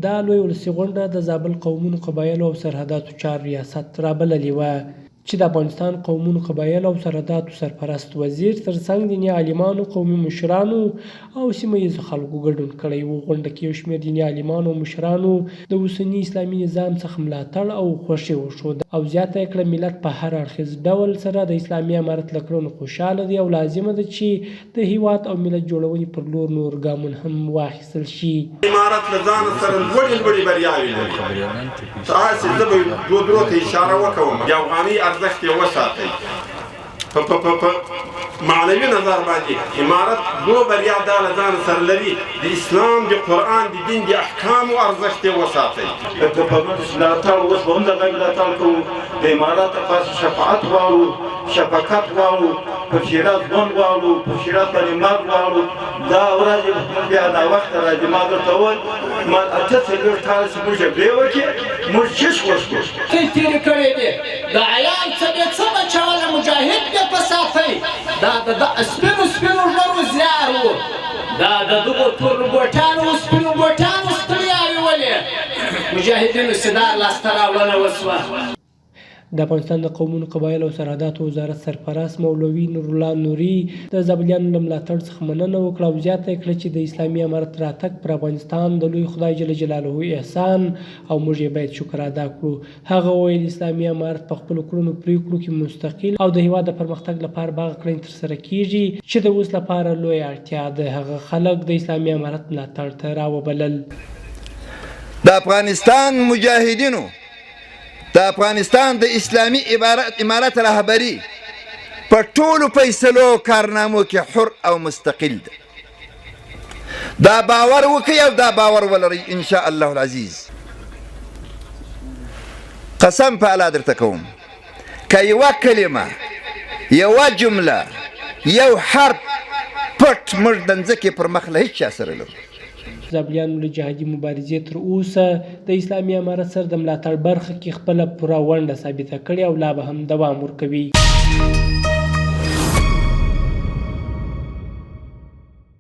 دا لوی ولسي غونډه د زابل قومونو قبایلو او سرحداتو چارو ریاست رابللې وه چې د افغانستان قومونو قبایلو او سرحداتو سرپرست وزیر ترڅنګ دیني عالمانو، قومي مشرانو او سیمه ییزو خلکو ګډون کړی و. غونډه کې یو شمېر دیني عالمانو او مشرانو د اوسني اسلامي نظام څخه ملاتړ او خوښي وښوده او زیاته یې کړه ملت په هر اړخیز ډول سره د اسلامي امارت له کړنو خوشحاله دی او لازمه ده چې د هیواد او ملت جوړونې پر لور نور ګامونه هم واخیستل شي. امارت له ځانه سره لوړې بریاوې لري. تاسې زه به دوه درو ته اشاره وکوم. د افغاني ارزښت یې وساتئ. په معنوي نظر باندې امارت دوه بریا دا له ځانه سره لري. د اسلام، د قرآن، د دین د احکامو ارزښت یې وساتئ. د پرمختګ ملاتړ اوس به هم د غږ ملاتړ کوو. د امارت لپاره شفاعت غواړو، شفقت غواړو، په شیراز ژوند غواړو، په شیراز باندې مرګ غواړو. دا ورځ بیا ناوخته راځي. ما درته وویل ما اته څلوېښت کاله چې موږ جګړې وکړې موږ هېڅ وشکو تېرې کړې دي. د عیال څه بې څه بچوله مجاهد دې په ساتئ. دا د سپینو ژړو زیار و. دا د دغو تورو ګوټانو سپینو ګوټانو ستړیاوې ولې مجاهدینو چې دا لاسته راوړنه وسوه. د افغانستان د قومونو قبایلو او سرحداتو وزارت سرپرست مولوي نورالله نوري د زابلیانو له ملاتړ څخه مننه وکړه او زیاته یې کړه چې د اسلامي امارت راتګ پر افغانستان د لوی خدای جل جلاله احسان او موږ یې باید شکر ادا کړو. هغه وویل اسلامي امارت په خپلو کړنو پرېکړو کې مستقل او د هېواد د پرمختګ لپاره به هغه کړنې ترسره کیږي چې د اوس لپاره لویه اړتیا ده. هغه خلک د اسلامي امارت ملاتړ ته راوبلل. د افغانستان مجاهدینو، د افغانستان د اسلامي امارت رهبري په ټولو فیصلو کارنامو کې حر او مستقل ده. دا باور وکړئ او دا باور ولرئ ان شاء الله العزیز. قسم په الله درته کوم که یوه کلمه، یوه جمله، یو حرف پټ موږ د ځمکې پر مخ له هېڅ چا سره لرو. زابلیانو له جهادي مبارزې تر اوسه د اسلامي امارت سره د ملاتړ برخه کې خپله پوره ونډه ثابته کړې او لا به هم دوام ورکوي.